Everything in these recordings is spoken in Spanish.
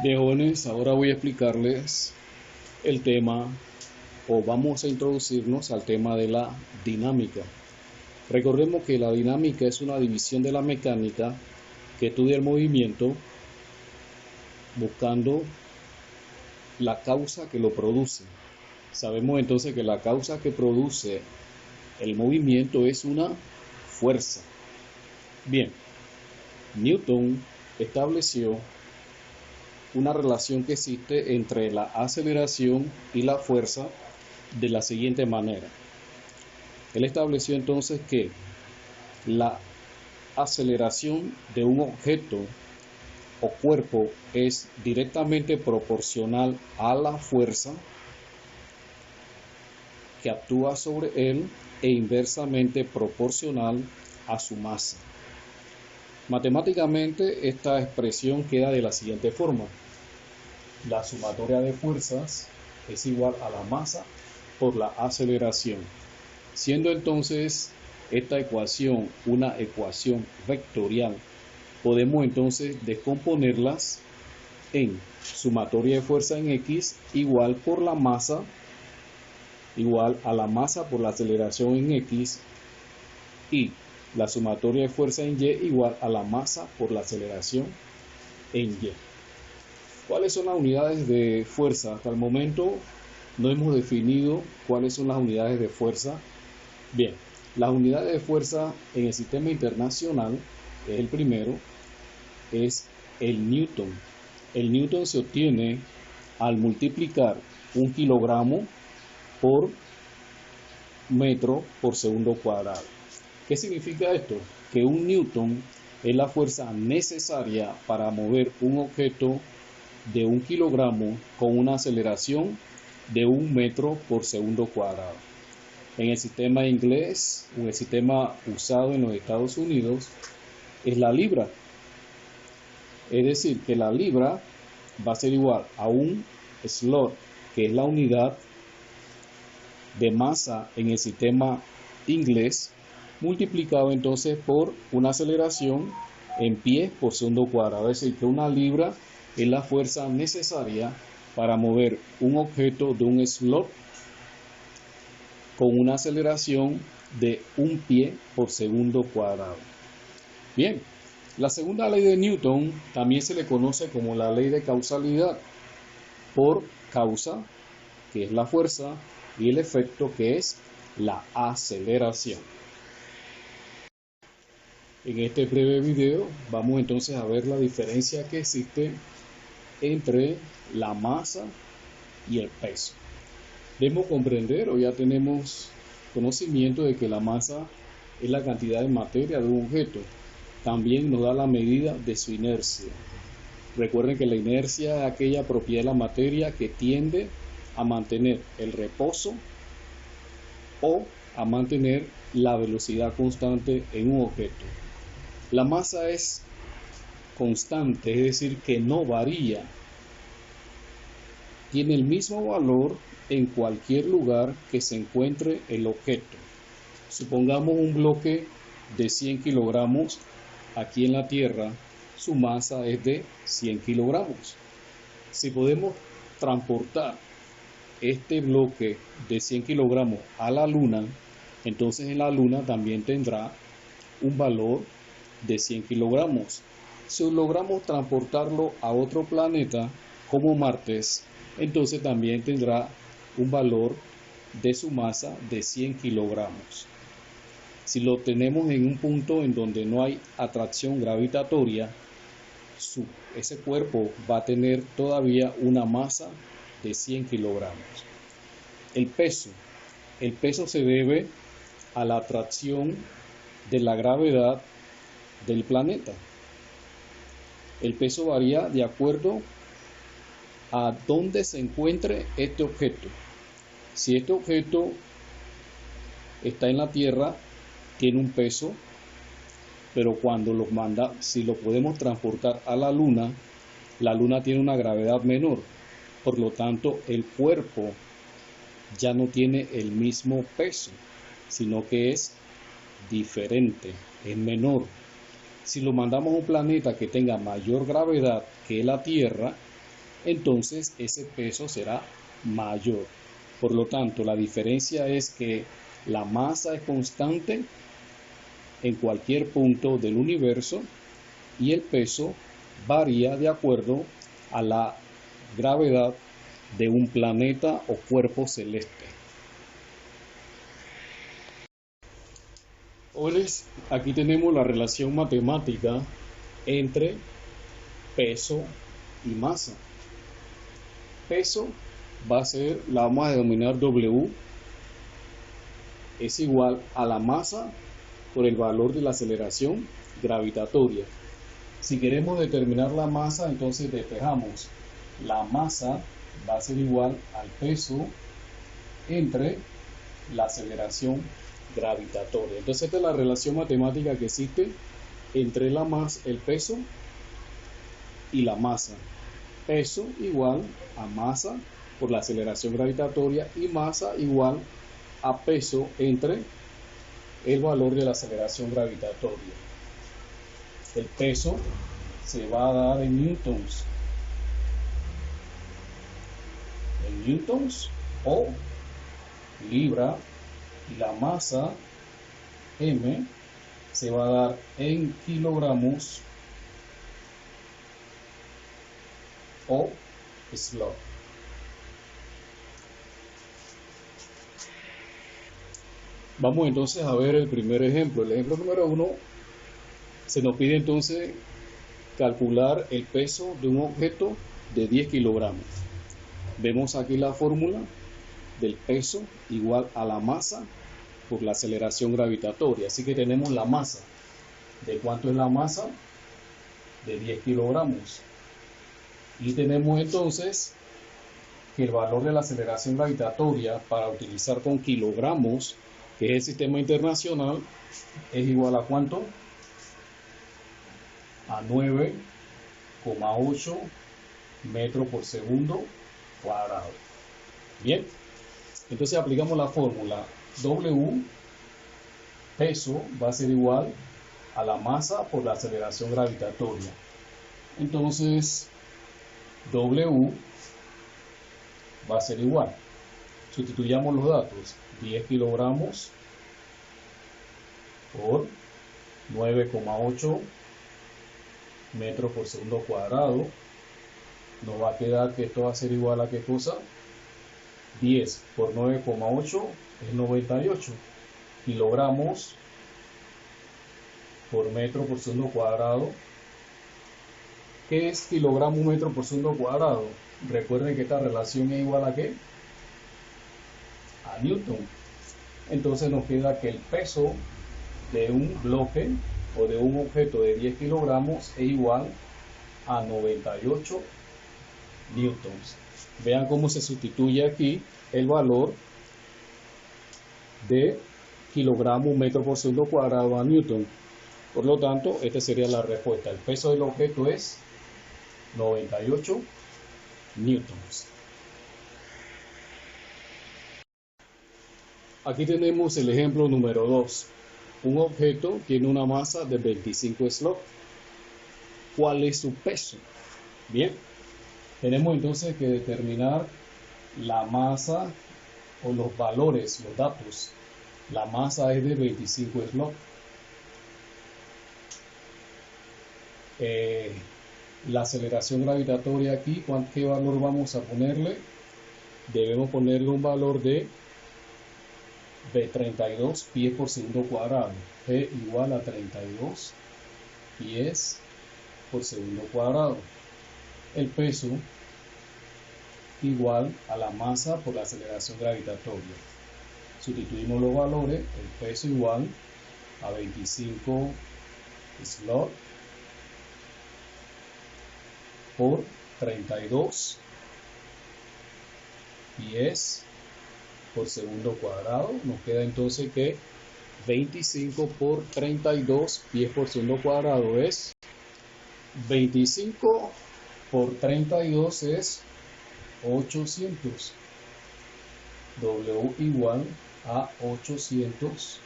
Bien, jóvenes, ahora voy a explicarles el tema o vamos a introducirnos al tema de la dinámica. Recordemos que la dinámica es una división de la mecánica que estudia el movimiento buscando la causa que lo produce. Sabemos entonces que la causa que produce el movimiento es una fuerza. Bien, Newton estableció una relación que existe entre la aceleración y la fuerza de la siguiente manera. Él estableció entonces que la aceleración de un objeto o cuerpo es directamente proporcional a la fuerza que actúa sobre él e inversamente proporcional a su masa. Matemáticamente, esta expresión queda de la siguiente forma: la sumatoria de fuerzas es igual a la masa por la aceleración, siendo entonces esta ecuación una ecuación vectorial. Podemos entonces descomponerlas en sumatoria de fuerza en X igual por la masa, igual a la masa por la aceleración en X, y la sumatoria de fuerza en Y igual a la masa por la aceleración en Y. ¿Cuáles son las unidades de fuerza? Hasta el momento no hemos definido cuáles son las unidades de fuerza. Bien, las unidades de fuerza en el sistema internacional, que es el primero, es el Newton. El Newton se obtiene al multiplicar un kilogramo por metro por segundo cuadrado. ¿Qué significa esto? Que un Newton es la fuerza necesaria para mover un objeto de 1 kilogramo con una aceleración de 1 metro por segundo cuadrado. En el sistema inglés o el sistema usado en los Estados Unidos es la libra. Es decir, que la libra va a ser igual a un slot, que es la unidad de masa en el sistema inglés, multiplicado entonces por una aceleración en pies por segundo cuadrado. Es decir, que una libra es la fuerza necesaria para mover un objeto de un slot con una aceleración de 1 pie por segundo cuadrado. Bien, la segunda ley de Newton también se le conoce como la ley de causalidad, por causa, que es la fuerza, y el efecto, que es la aceleración. En este breve video vamos entonces a ver la diferencia que existe entre la masa y el peso. Debemos comprender o ya tenemos conocimiento de que la masa es la cantidad de materia de un objeto. También nos da la medida de su inercia. Recuerden que la inercia es aquella propiedad de la materia que tiende a mantener el reposo o a mantener la velocidad constante en un objeto. La masa es constante, es decir, que no varía. Tiene el mismo valor en cualquier lugar que se encuentre el objeto. Supongamos un bloque de 100 kilogramos aquí en la Tierra, su masa es de 100 kilogramos. Si podemos transportar este bloque de 100 kilogramos a la Luna, entonces en la Luna también tendrá un valor de 100 kilogramos. Si logramos transportarlo a otro planeta como Marte, entonces también tendrá un valor de su masa de 100 kilogramos. Si lo tenemos en un punto en donde no hay atracción gravitatoria, ese cuerpo va a tener todavía una masa de 100 kilogramos. El peso se debe a la atracción de la gravedad del planeta. El peso varía de acuerdo a dónde se encuentre este objeto. Si este objeto está en la Tierra, tiene un peso, pero si lo podemos transportar a la Luna tiene una gravedad menor. Por lo tanto, el cuerpo ya no tiene el mismo peso, sino que es diferente, es menor. Si lo mandamos a un planeta que tenga mayor gravedad que la Tierra, entonces ese peso será mayor. Por lo tanto, la diferencia es que la masa es constante en cualquier punto del universo y el peso varía de acuerdo a la gravedad de un planeta o cuerpo celeste. Aquí tenemos la relación matemática entre peso y masa. Peso la vamos a denominar W, es igual a la masa por el valor de la aceleración gravitatoria. Si queremos determinar la masa, entonces despejamos. La masa va a ser igual al peso entre la aceleración gravitatoria. Entonces esta es la relación matemática que existe entre el peso y la masa. Peso igual a masa por la aceleración gravitatoria y masa igual a peso entre el valor de la aceleración gravitatoria. El peso se va a dar en newtons. En newtons o libra, y la masa m se va a dar en kilogramos o slot. Vamos entonces a ver el primer ejemplo. El ejemplo número 1 se nos pide entonces calcular el peso de un objeto de 10 kilogramos. Vemos aquí la fórmula del peso igual a la masa por la aceleración gravitatoria. Así que tenemos la masa. ¿De cuánto es la masa? De 10 kilogramos. Y tenemos entonces que el valor de la aceleración gravitatoria para utilizar con kilogramos, que es el sistema internacional, es igual a ¿cuánto? A 9,8 metros por segundo cuadrado. Bien, entonces aplicamos la fórmula. W, peso, va a ser igual a la masa por la aceleración gravitatoria. Entonces, W va a ser igual. Sustituyamos los datos. 10 kilogramos por 9,8 metros por segundo cuadrado. Nos va a quedar que esto va a ser igual a ¿qué cosa? 10 por 9,8 es 98 kilogramos por metro por segundo cuadrado. ¿Qué es kilogramo metro por segundo cuadrado? Recuerden que esta relación es igual a ¿qué? A newton. Entonces nos queda que el peso de un bloque o de un objeto de 10 kilogramos es igual a 98 newtons. Vean cómo se sustituye aquí el valor de kilogramo metro por segundo cuadrado a newton. Por lo tanto, esta sería la respuesta. El peso del objeto es 98 newtons. Aquí tenemos el ejemplo número 2. Un objeto tiene una masa de 25 slots. ¿Cuál es su peso? Bien, tenemos entonces que determinar la masa o los valores, los datos. La masa es de 25 slots. La aceleración gravitatoria aquí, ¿qué valor vamos a ponerle? Debemos ponerle un valor de 32 pies por segundo cuadrado. G igual a 32 pies por segundo cuadrado. El peso igual a la masa por la aceleración gravitatoria. Sustituimos los valores. El peso igual a 25 slots por 32 pies por segundo cuadrado. Nos queda entonces que 25 por 32 pies por segundo cuadrado es 25 por 32 es 800. W igual a 800.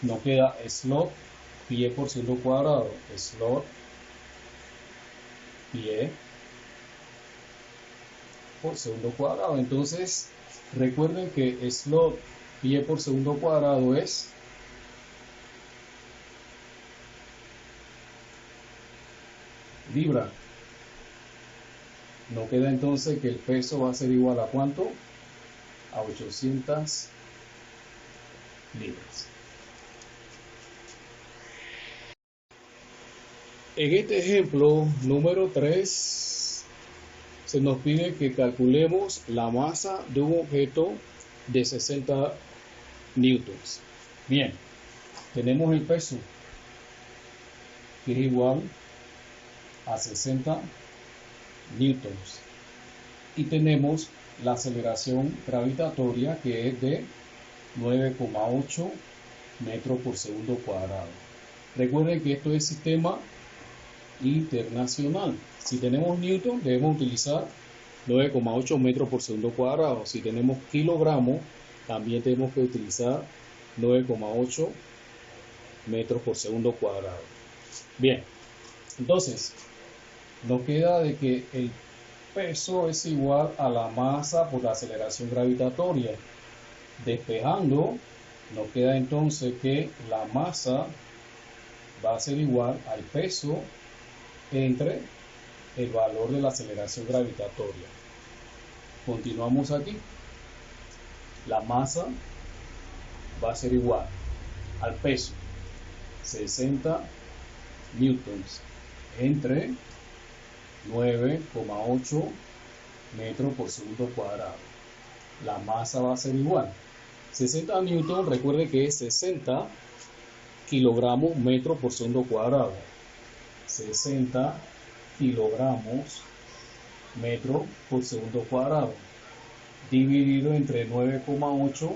Nos queda slot pie por segundo cuadrado. Slot pie por segundo cuadrado. Entonces, recuerden que slot pie por segundo cuadrado es libra. No queda entonces que el peso va a ser igual a ¿cuánto? A 800 libras. En este ejemplo número 3 se nos pide que calculemos la masa de un objeto de 60 newtons. Bien, tenemos el peso que es igual a 60 newtons y tenemos la aceleración gravitatoria que es de 9,8 metros por segundo cuadrado. Recuerden que esto es sistema internacional. Si tenemos newton, debemos utilizar 9,8 metros por segundo cuadrado. Si tenemos kilogramos, también tenemos que utilizar 9,8 metros por segundo cuadrado. Bien, entonces nos queda de que el peso es igual a la masa por la aceleración gravitatoria. Despejando, nos queda entonces que la masa va a ser igual al peso entre el valor de la aceleración gravitatoria. Continuamos aquí. La masa va a ser igual al peso, 60 newtons, entre 9,8 metros por segundo cuadrado. La masa va a ser igual. 60 newtons, recuerde que es 60 kilogramos metros por segundo cuadrado. 60 kilogramos metros por segundo cuadrado, dividido entre 9,8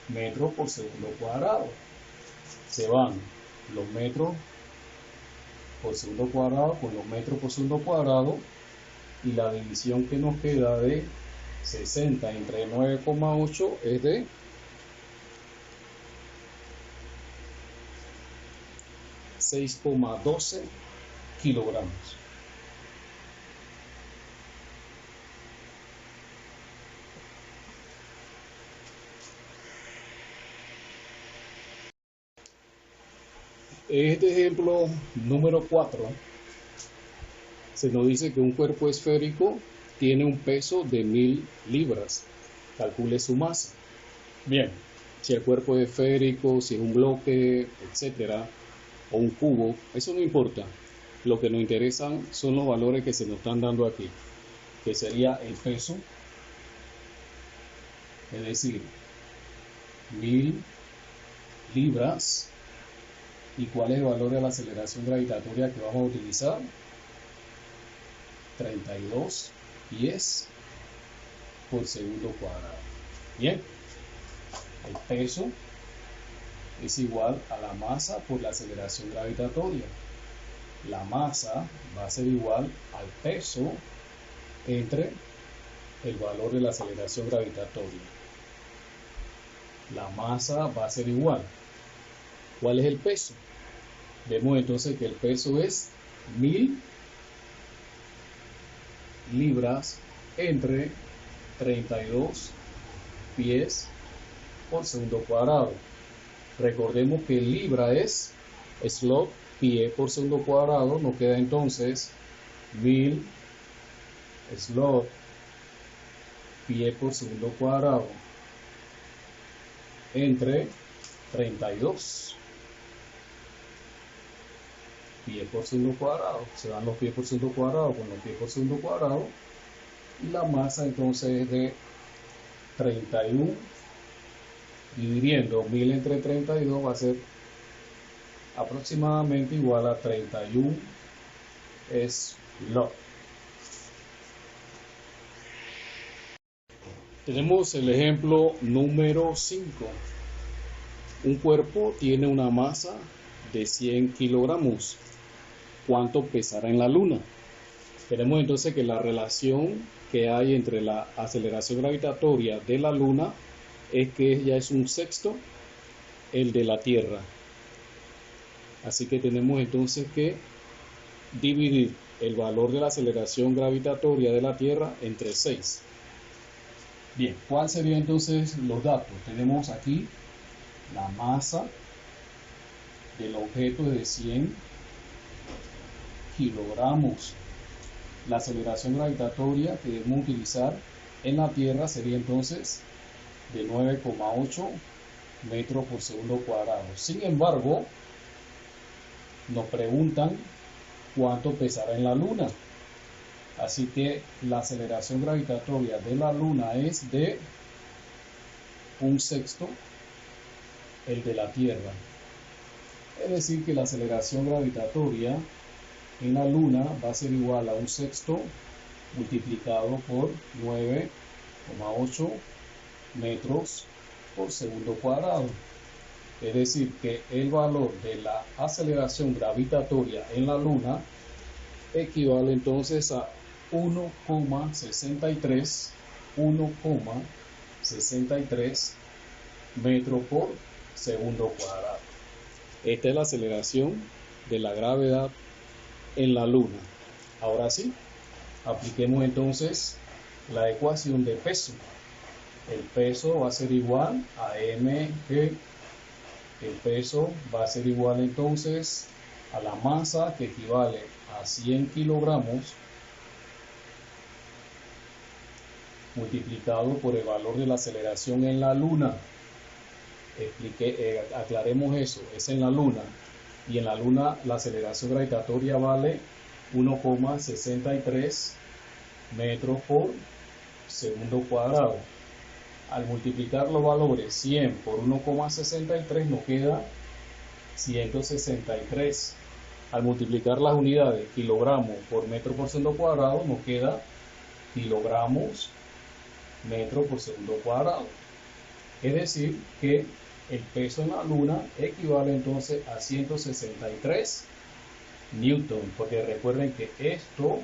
metros por segundo cuadrado. Se van los metros por segundo cuadrado con los metros por segundo cuadrado y la división que nos queda de 60 entre 9,8 es de 6,12 kilogramos. En este ejemplo número 4 se nos dice que un cuerpo esférico tiene un peso de 1000 libras. Calcule su masa. Bien, si el cuerpo es esférico, si es un bloque, etcétera, o un cubo, eso no importa. Lo que nos interesan son los valores que se nos están dando aquí, que sería el peso, es decir, 1000 libras. ¿Y cuál es el valor de la aceleración gravitatoria que vamos a utilizar? 32 pies por segundo cuadrado. Bien, el peso es igual a la masa por la aceleración gravitatoria. La masa va a ser igual al peso entre el valor de la aceleración gravitatoria. La masa va a ser igual. ¿Cuál es el peso? Vemos entonces que el peso es 1000 libras entre 32 pies por segundo cuadrado. Recordemos que libra es slot pie por segundo cuadrado. Nos queda entonces 1000 slot pie por segundo cuadrado entre 32 pies por segundo cuadrado. Se dan los pies por segundo cuadrado con los pies por segundo cuadrado. Y la masa entonces es de 31. Dividiendo 1000 entre 32 va a ser aproximadamente igual a 31 slot. Tenemos el ejemplo número 5. Un cuerpo tiene una masa de 100 kilogramos. ¿Cuánto pesará en la Luna? Tenemos entonces que la relación que hay entre la aceleración gravitatoria de la Luna es que ella es un sexto el de la Tierra. Así que tenemos entonces que dividir el valor de la aceleración gravitatoria de la Tierra entre 6. Bien, ¿cuál sería entonces los datos? Tenemos aquí la masa del objeto es de 100 kilogramos. La aceleración gravitatoria que debemos utilizar en la Tierra sería entonces de 9,8 metros por segundo cuadrado. Sin embargo, nos preguntan cuánto pesará en la Luna. Así que la aceleración gravitatoria de la Luna es de 1/6 el de la Tierra. Es decir, que la aceleración gravitatoria en la Luna va a ser igual a 1/6 multiplicado por 9,8 metros por segundo cuadrado. Es decir, que el valor de la aceleración gravitatoria en la Luna equivale entonces a 1,63 metros por segundo cuadrado. Esta es la aceleración de la gravedad en la Luna. Ahora sí, apliquemos entonces la ecuación de peso. El peso va a ser igual a mg. El peso va a ser igual entonces a la masa, que equivale a 100 kilogramos, multiplicado por el valor de la aceleración en la Luna. Aclaremos eso, es en la Luna. Y en la Luna la aceleración gravitatoria vale 1,63 metros por segundo cuadrado. Al multiplicar los valores 100 por 1,63 nos queda 163. Al multiplicar las unidades kilogramos por metro por segundo cuadrado nos queda kilogramos metro por segundo cuadrado. Es decir, que el peso en la Luna equivale entonces a 163 newton, porque recuerden que esto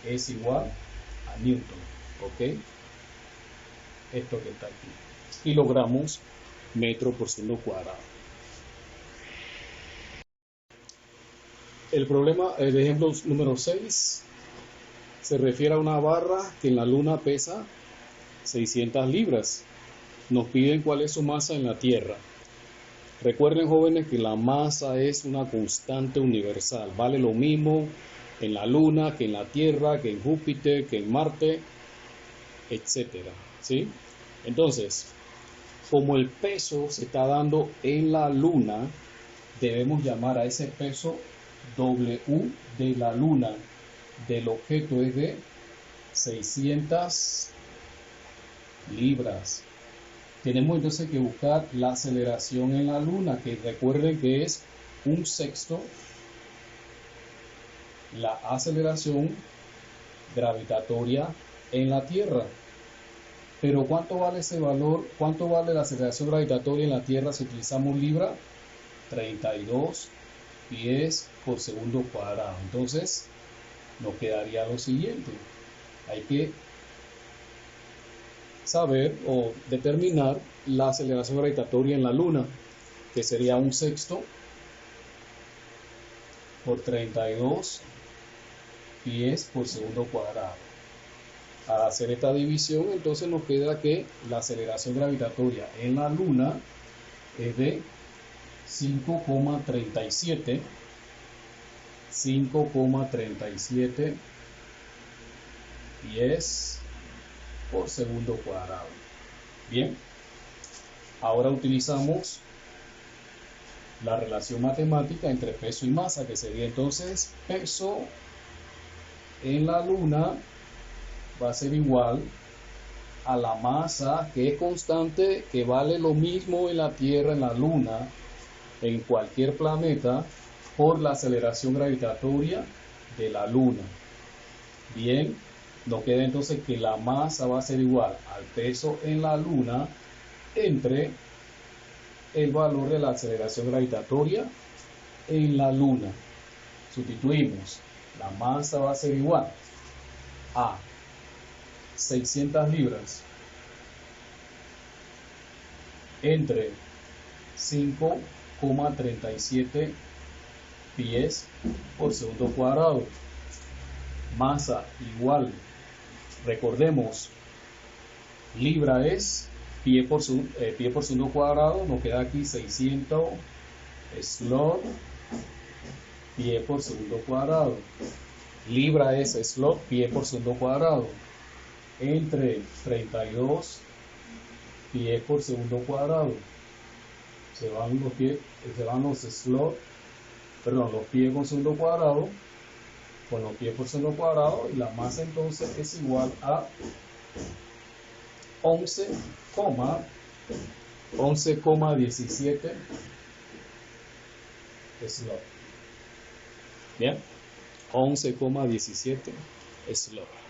es igual a newton, ¿ok? Esto que está aquí, kilogramos metro por segundo cuadrado. El ejemplo número 6 se refiere a una barra que en la Luna pesa 600 libras. Nos piden cuál es su masa en la Tierra. Recuerden, jóvenes, que la masa es una constante universal. Vale lo mismo en la Luna que en la Tierra, que en Júpiter, que en Marte, etcétera, ¿sí? Entonces, como el peso se está dando en la Luna, debemos llamar a ese peso W de la Luna. Del objeto es de 600 libras. Tenemos entonces que buscar la aceleración en la Luna, que recuerden que es 1/6 la aceleración gravitatoria en la Tierra. Pero ¿cuánto vale ese valor? ¿Cuánto vale la aceleración gravitatoria en la Tierra si utilizamos libra? 32 pies por segundo cuadrado. Entonces nos quedaría lo siguiente: hay que saber o determinar la aceleración gravitatoria en la Luna, que sería 1/6 por 32 pies por segundo cuadrado. Al hacer esta división, entonces nos queda que la aceleración gravitatoria en la Luna es de 5,37 pies por segundo cuadrado. Bien, ahora utilizamos la relación matemática entre peso y masa, que sería entonces peso en la Luna va a ser igual a la masa, que es constante, que vale lo mismo en la Tierra, en la Luna, en cualquier planeta, por la aceleración gravitatoria de la Luna. Bien, nos queda entonces que la masa va a ser igual al peso en la Luna entre el valor de la aceleración gravitatoria en la Luna. Sustituimos, la masa va a ser igual a 600 libras entre 5,37 pies por segundo cuadrado. Masa igual, recordemos, libra es pie por segundo cuadrado, nos queda aquí 600 slot pie por segundo cuadrado. Libra es slot pie por segundo cuadrado, entre 32 pies por segundo cuadrado. Se van los pies por segundo cuadrado con los pies por segundo cuadrado, y la masa entonces es igual a 11,17 slot. Bien, 11,17 slot.